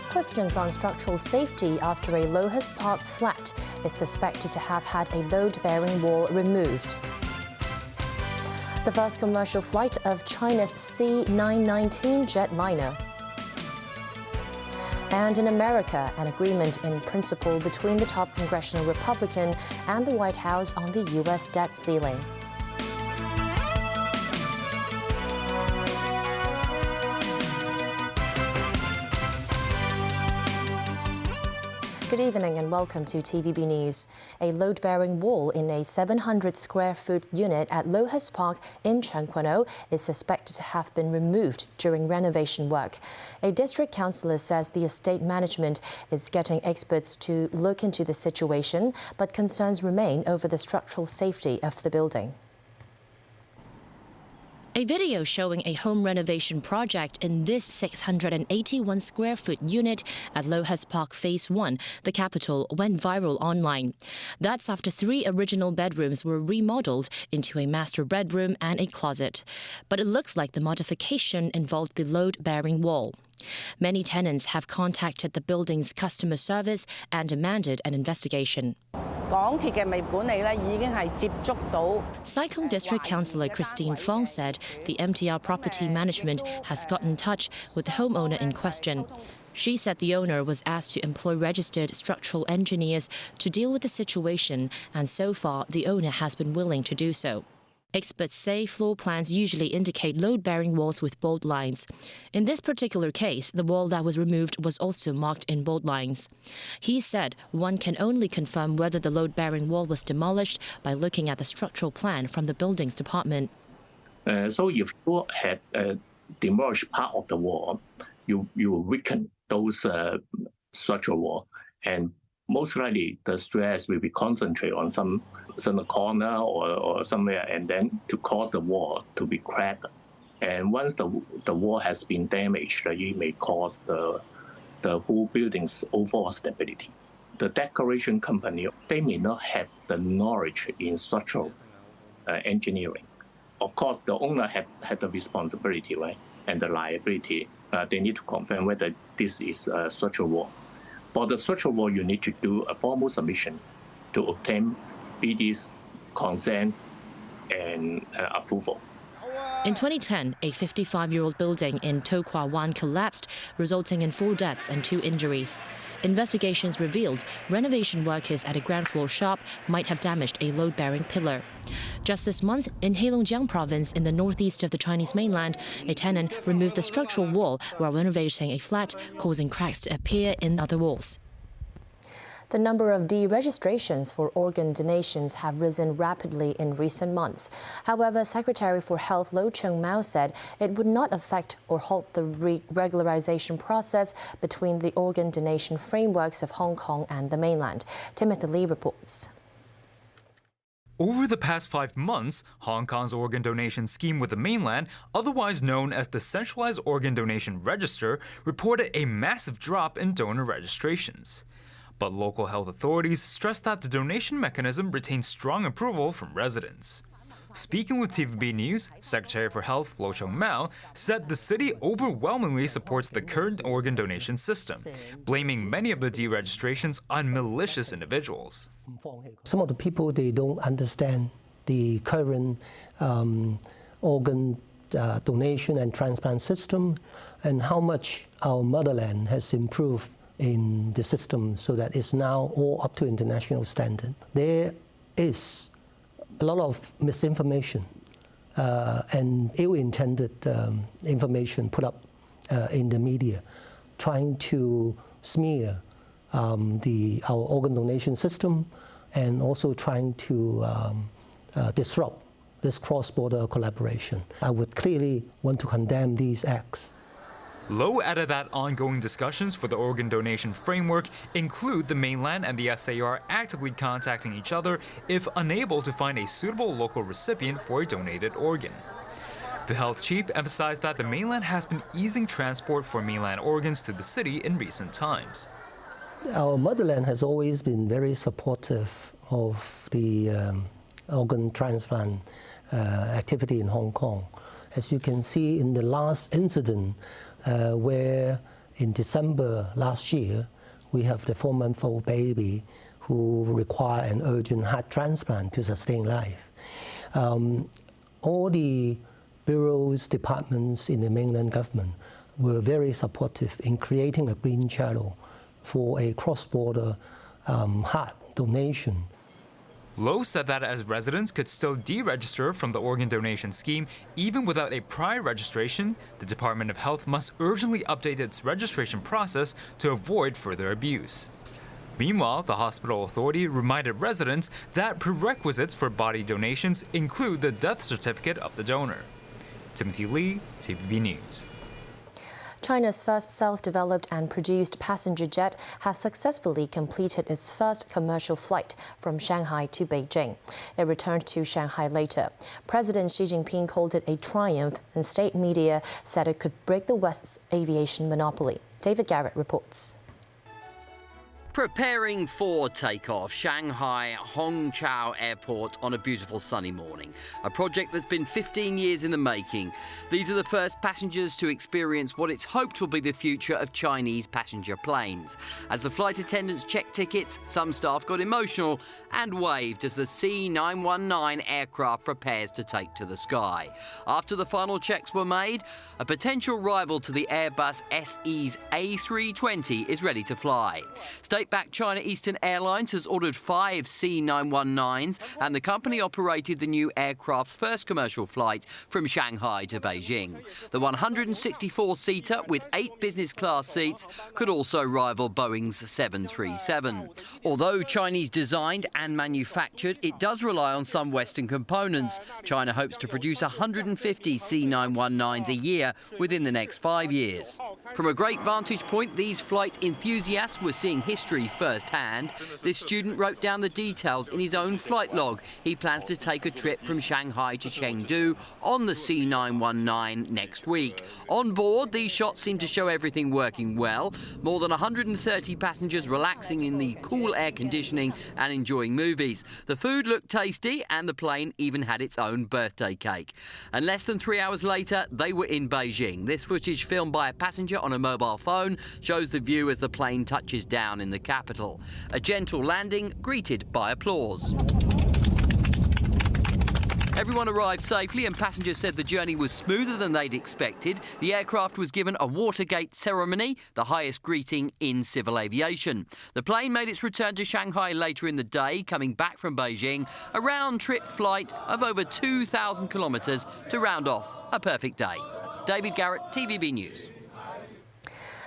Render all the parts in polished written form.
Questions on structural safety after a Lohas Park flat is suspected to have had a load-bearing wall removed. The first commercial flight of China's C-919 jetliner. And in America, an agreement in principle between the top congressional Republican and the White House on the U.S. debt ceiling. Good evening and welcome to TVB News. A load-bearing wall in a 700-square-foot unit at Lohas Park in San Juan is suspected to have been removed during renovation work. A district councillor says the estate management is getting experts to look into the situation, but concerns remain over the structural safety of the building. A video showing a home renovation project in this 681-square-foot unit at Lohas Park Phase 1, the capital, went viral online. That's after 3 original bedrooms were remodeled into a master bedroom and a closet. But it looks like the modification involved the load-bearing wall. Many tenants have contacted the building's customer service and demanded an investigation. Sai-Kung District Councillor Christine Fong said the MTR property management has got in touch with the homeowner in question. She said the owner was asked to employ registered structural engineers to deal with the situation, and so far the owner has been willing to do so. Experts say floor plans usually indicate load-bearing walls with bold lines. In this particular case, the wall that was removed was also marked in bold lines. He said one can only confirm whether the load-bearing wall was demolished by looking at the structural plan from the buildings department. So if you had demolished part of the wall, you will weaken those structural wall, and most likely the stress will be concentrated on some corner or somewhere, and then to cause the wall to be cracked. And once the wall has been damaged, it may cause the whole building's overall stability. The decoration company, they may not have the knowledge in structural engineering. Of course, the owner had the responsibility, right, and the liability. They need to confirm whether this is a structural wall. For the structural wall, you need to do a formal submission to obtain BD's consent and approval. In 2010, a 55-year-old building in To Kwa Wan collapsed, resulting in 4 deaths and 2 injuries. Investigations revealed renovation workers at a ground floor shop might have damaged a load-bearing pillar. Just this month, in Heilongjiang province in the northeast of the Chinese mainland, a tenant removed the structural wall while renovating a flat, causing cracks to appear in other walls. The number of deregistrations for organ donations have risen rapidly in recent months. However, Secretary for Health Lo Chung-Mao said it would not affect or halt the regularization process between the organ donation frameworks of Hong Kong and the mainland. Timothy Lee reports. Over the past 5 months, Hong Kong's organ donation scheme with the mainland, otherwise known as the Centralized Organ Donation Register, reported a massive drop in donor registrations. But local health authorities stressed that the donation mechanism retains strong approval from residents. Speaking with TVB News, Secretary for Health Lo Chung-Mao said the city overwhelmingly supports the current organ donation system, blaming many of the deregistrations on malicious individuals. Some of the people, they don't understand the current organ donation and transplant system and how much our motherland has improved in the system so that it's now all up to international standard. There is a lot of misinformation and ill-intended information put up in the media, trying to smear our organ donation system and also trying to disrupt this cross-border collaboration. I would clearly want to condemn these acts. Lo added that ongoing discussions for the organ donation framework include the mainland and the SAR actively contacting each other if unable to find a suitable local recipient for a donated organ. The health chief emphasized that the mainland has been easing transport for mainland organs to the city in recent times. Our motherland has always been very supportive of the organ transplant activity in Hong Kong. As you can see in the last incident where in December last year, we have the 4-month-old baby who require an urgent heart transplant to sustain life. All the bureaus, departments in the mainland government were very supportive in creating a green channel for a cross-border heart donation. Low said that as residents could still deregister from the organ donation scheme even without a prior registration, the Department of Health must urgently update its registration process to avoid further abuse. Meanwhile, the hospital authority reminded residents that prerequisites for body donations include the death certificate of the donor. Timothy Lee, TVB News. China's first self-developed and produced passenger jet has successfully completed its first commercial flight from Shanghai to Beijing. It returned to Shanghai later. President Xi Jinping called it a triumph, and state media said it could break the West's aviation monopoly. David Garrett reports. Preparing for takeoff, Shanghai Hongqiao Airport on a beautiful sunny morning. A project that's been 15 years in the making. These are the first passengers to experience what it's hoped will be the future of Chinese passenger planes. As the flight attendants checked tickets, some staff got emotional and waved as the C919 aircraft prepares to take to the sky. After the final checks were made, a potential rival to the Airbus SE's A320 is ready to fly. State-backed China Eastern Airlines has ordered 5 C919s, and the company operated the new aircraft's first commercial flight from Shanghai to Beijing. The 164-seater with 8 business-class seats could also rival Boeing's 737. Although Chinese designed and manufactured, it does rely on some Western components. China hopes to produce 150 C919s a year within the next 5 years. From a great vantage point, these flight enthusiasts were seeing history firsthand. This student wrote down the details in his own flight log. He plans to take a trip from Shanghai to Chengdu on the C919 next week. On board, these shots seem to show everything working well. More than 130 passengers relaxing in the cool air conditioning and enjoying movies. The food looked tasty, and the plane even had its own birthday cake. And less than 3 hours later, they were in Beijing. This footage, filmed by a passenger on a mobile phone, shows the view as the plane touches down in the capital. A gentle landing greeted by applause. Everyone arrived safely, and passengers said the journey was smoother than they'd expected. The aircraft was given a Watergate ceremony, the highest greeting in civil aviation. The plane made its return to Shanghai later in the day, coming back from Beijing, a round-trip flight of over 2,000 kilometres to round off a perfect day. David Garrett, TVB News.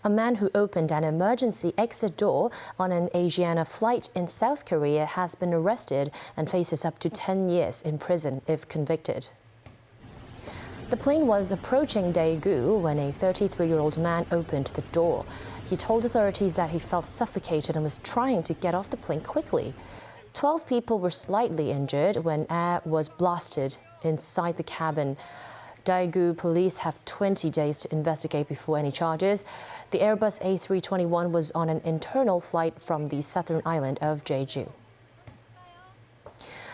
A man who opened an emergency exit door on an Asiana flight in South Korea has been arrested and faces up to 10 years in prison if convicted. The plane was approaching Daegu when a 33-year-old man opened the door. He told authorities that he felt suffocated and was trying to get off the plane quickly. 12 people were slightly injured when air was blasted inside the cabin. Daegu police have 20 days to investigate before any charges. The Airbus A321 was on an internal flight from the southern island of Jeju.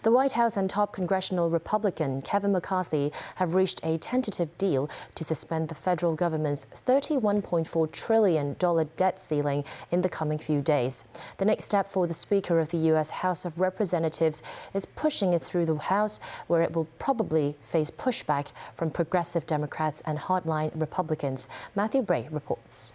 The White House and top congressional Republican Kevin McCarthy have reached a tentative deal to suspend the federal government's $31.4 trillion debt ceiling in the coming few days. The next step for the Speaker of the U.S. House of Representatives is pushing it through the House, where it will probably face pushback from progressive Democrats and hardline Republicans. Matthew Bray reports.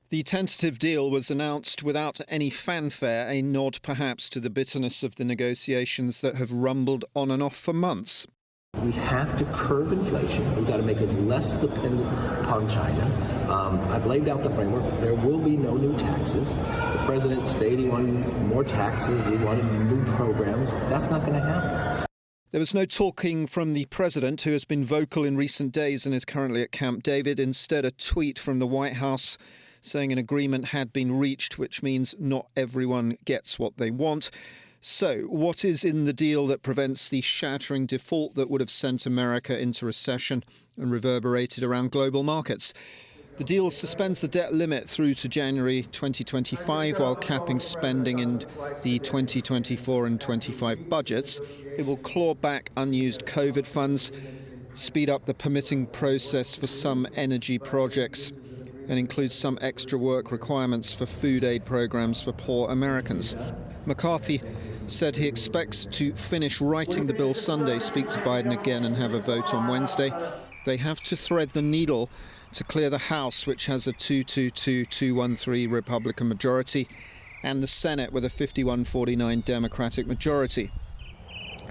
The tentative deal was announced without any fanfare, a nod perhaps to the bitterness of the negotiations that have rumbled on and off for months. We have to curb inflation. We've got to make us less dependent upon China. I've laid out the framework. There will be no new taxes. The president stated he wanted more taxes, he wanted new programs. That's not going to happen. There was no talking from the president, who has been vocal in recent days and is currently at Camp David. Instead, a tweet from the White House saying an agreement had been reached, which means not everyone gets what they want. So, what is in the deal that prevents the shattering default that would have sent America into recession and reverberated around global markets? The deal suspends the debt limit through to January 2025 while capping spending in the 2024 and 25 budgets. It will claw back unused COVID funds, speed up the permitting process for some energy projects, and include some extra work requirements for food aid programs for poor Americans. McCarthy said he expects to finish writing the bill Sunday, speak to Biden again and have a vote on Wednesday. They have to thread the needle to clear the House, which has a 222-213 Republican majority, and the Senate with a 51-49 Democratic majority.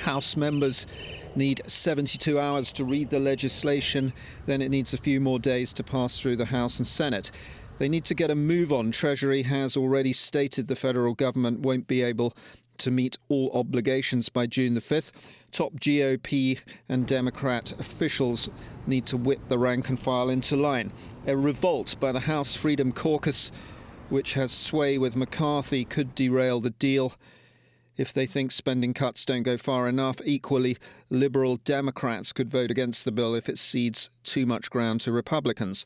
House members need 72 hours to read the legislation, then it needs a few more days to pass through the House and Senate. They need to get a move on. Treasury has already stated the federal government won't be able to meet all obligations by June the 5th. Top GOP and Democrat officials need to whip the rank and file into line. A revolt by the House Freedom Caucus, which has sway with McCarthy, could derail the deal if they think spending cuts don't go far enough. Equally, Liberal Democrats could vote against the bill if it cedes too much ground to Republicans.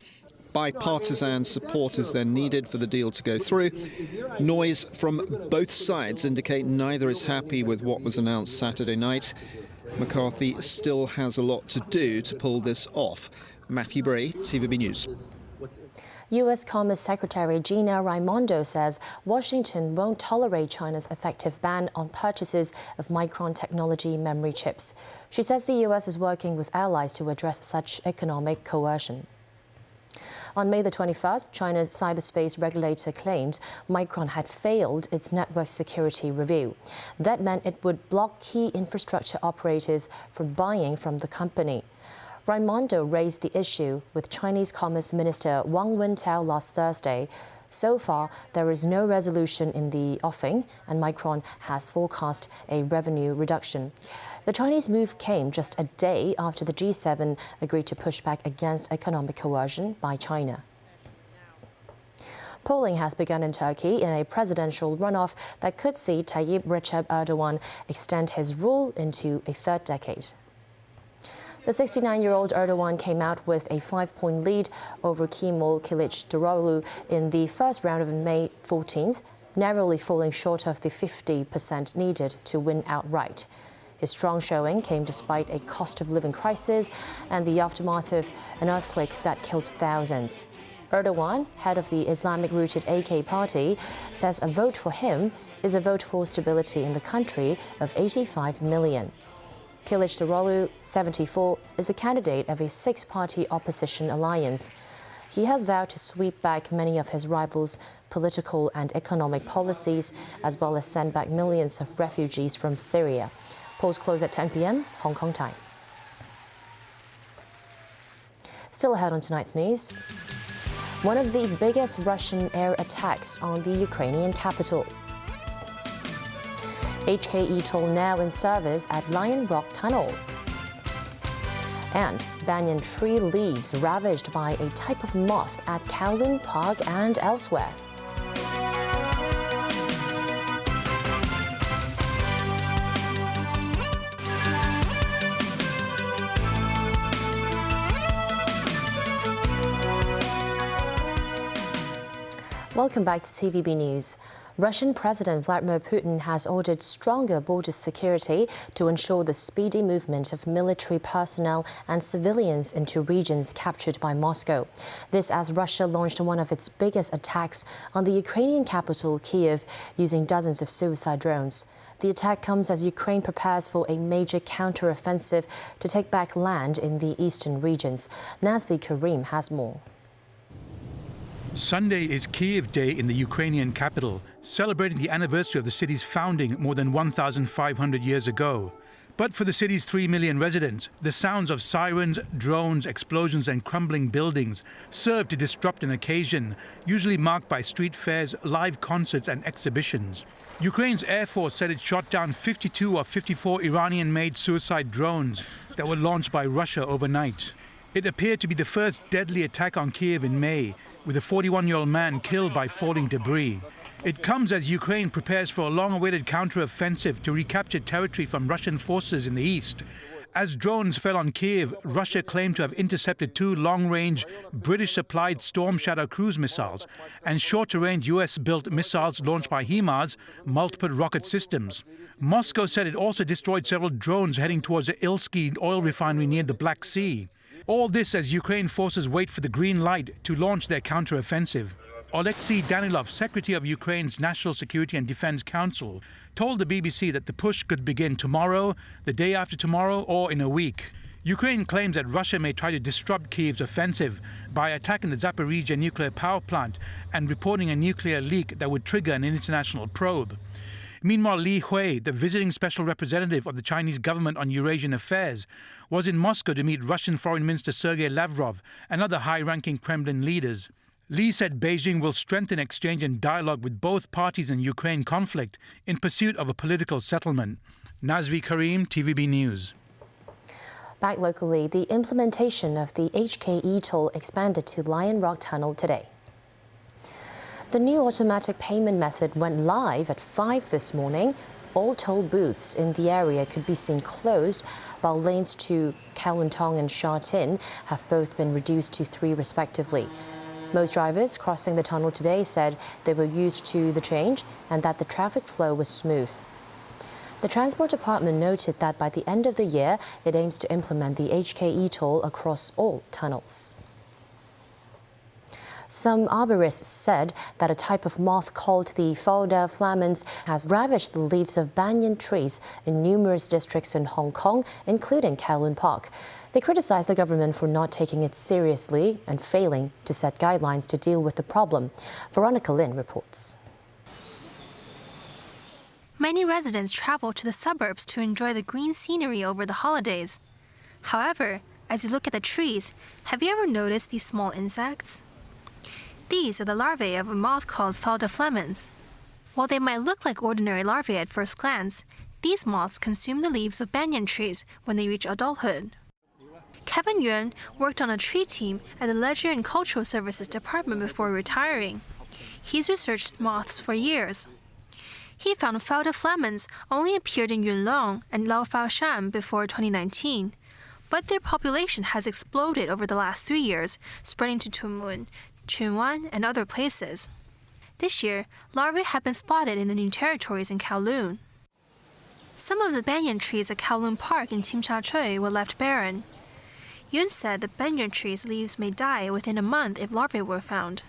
Bipartisan support is then needed for the deal to go through. Noise from both sides indicate neither is happy with what was announced Saturday night. McCarthy still has a lot to do to pull this off. Matthew Bray, TVB News. U.S. Commerce Secretary Gina Raimondo says Washington won't tolerate China's effective ban on purchases of Micron technology memory chips. She says the U.S. is working with allies to address such economic coercion. On May the 21st, China's cyberspace regulator claimed Micron had failed its network security review. That meant it would block key infrastructure operators from buying from the company. Raimondo raised the issue with Chinese Commerce Minister Wang Wentao last Thursday. So far, there is no resolution in the offing, and Micron has forecast a revenue reduction. The Chinese move came just a day after the G7 agreed to push back against economic coercion by China. Polling has begun in Turkey in a presidential runoff that could see Tayyip Recep Erdogan extend his rule into a third decade. The 69-year-old Erdogan came out with a 5-point lead over Kemal Kılıçdaroğlu in the first round of May 14th, narrowly falling short of the 50% needed to win outright. His strong showing came despite a cost of living crisis and the aftermath of an earthquake that killed thousands. Erdogan, head of the Islamic-rooted AK party, says a vote for him is a vote for stability in the country of 85 million. Kılıçdaroğlu, 74, is the candidate of a 6-party opposition alliance. He has vowed to sweep back many of his rivals' political and economic policies, as well as send back millions of refugees from Syria. Polls close at 10 p.m. Hong Kong time. Still ahead on tonight's news. One of the biggest Russian air attacks on the Ukrainian capital. HKE toll now in service at Lion Rock Tunnel. And banyan tree leaves ravaged by a type of moth at Kowloon Park and elsewhere. Welcome back to TVB News. Russian President Vladimir Putin has ordered stronger border security to ensure the speedy movement of military personnel and civilians into regions captured by Moscow. This as Russia launched one of its biggest attacks on the Ukrainian capital, Kiev, using dozens of suicide drones. The attack comes as Ukraine prepares for a major counter-offensive to take back land in the eastern regions. Nazvi Karim has more. Sunday is Kiev Day in the Ukrainian capital, celebrating the anniversary of the city's founding more than 1,500 years ago. But for the city's 3 million residents, the sounds of sirens, drones, explosions and crumbling buildings serve to disrupt an occasion, usually marked by street fairs, live concerts and exhibitions. Ukraine's Air Force said it shot down 52 of 54 Iranian-made suicide drones that were launched by Russia overnight. It appeared to be the first deadly attack on Kiev in May, with a 41-year-old man killed by falling debris. It comes as Ukraine prepares for a long-awaited counter-offensive to recapture territory from Russian forces in the east. As drones fell on Kiev, Russia claimed to have intercepted 2 long-range British-supplied Storm Shadow cruise missiles and shorter-range US-built missiles launched by HIMARS multiple rocket systems. Moscow said it also destroyed several drones heading towards the Ilsky oil refinery near the Black Sea. All this as Ukraine forces wait for the green light to launch their counter-offensive. Oleksiy Danilov, Secretary of Ukraine's National Security and Defense Council, told the BBC that the push could begin tomorrow, the day after tomorrow, or in a week. Ukraine claims that Russia may try to disrupt Kiev's offensive by attacking the Zaporizhzhia nuclear power plant and reporting a nuclear leak that would trigger an international probe. Meanwhile, Li Hui, the visiting special representative of the Chinese government on Eurasian affairs, was in Moscow to meet Russian Foreign Minister Sergei Lavrov and other high-ranking Kremlin leaders. Li said Beijing will strengthen exchange and dialogue with both parties in Ukraine conflict in pursuit of a political settlement. Nazvi Karim, TVB News. Back locally, the implementation of the HKE toll expanded to Lion Rock Tunnel today. The new automatic payment method went live at 5 this morning. All toll booths in the area could be seen closed, while lanes to Kowloon Tong and Sha Tin have both been reduced to 3 respectively. Most drivers crossing the tunnel today said they were used to the change and that the traffic flow was smooth. The Transport Department noted that by the end of the year, it aims to implement the HKE toll across all tunnels. Some arborists said that a type of moth called the Falda flamans has ravaged the leaves of banyan trees in numerous districts in Hong Kong, including Kowloon Park. They criticized the government for not taking it seriously and failing to set guidelines to deal with the problem. Veronica Lin reports. Many residents travel to the suburbs to enjoy the green scenery over the holidays. However, as you look at the trees, have you ever noticed these small insects? These are the larvae of a moth called Falda flamans. While they might look like ordinary larvae at first glance, these moths consume the leaves of banyan trees when they reach adulthood. Kevin Yuan worked on a tree team at the Leisure and Cultural Services Department before retiring. He's researched moths for years. He found Falda flamans only appeared in Yunlong and Lao Fao Shan before 2019, but their population has exploded over the last 3 years, spreading to Tumun, Chunwan, and other places. This year, larvae have been spotted in the new territories in Kowloon. Some of the banyan trees at Kowloon Park in Tsim Sha Tsui were left barren. Yun said the banyan tree's leaves may die within a month if larvae were found.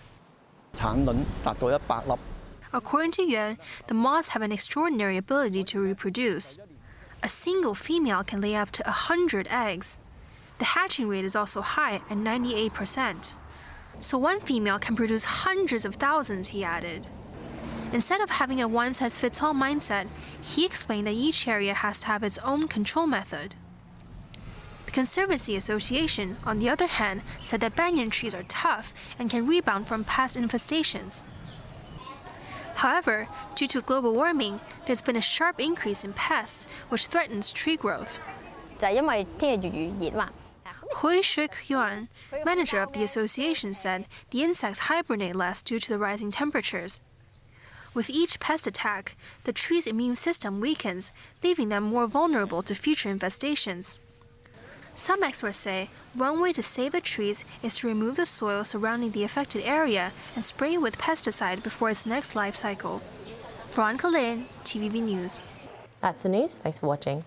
According to Yuan, the moths have an extraordinary ability to reproduce. A single female can lay up to 100 eggs. The hatching rate is also high at 98%. So one female can produce hundreds of thousands, he added. Instead of having a one-size-fits-all mindset, he explained that each area has to have its own control method. The Conservancy Association, on the other hand, said that banyan trees are tough and can rebound from past infestations. However, due to global warming, there's been a sharp increase in pests, which threatens tree growth. Hui Shuk Yuan, manager of the association, said the insects hibernate less due to the rising temperatures. With each pest attack, the tree's immune system weakens, leaving them more vulnerable to future infestations. Some experts say one way to save the trees is to remove the soil surrounding the affected area and spray with pesticide before its next life cycle. Veronica Lin, TVB News. That's the news. Thanks for watching.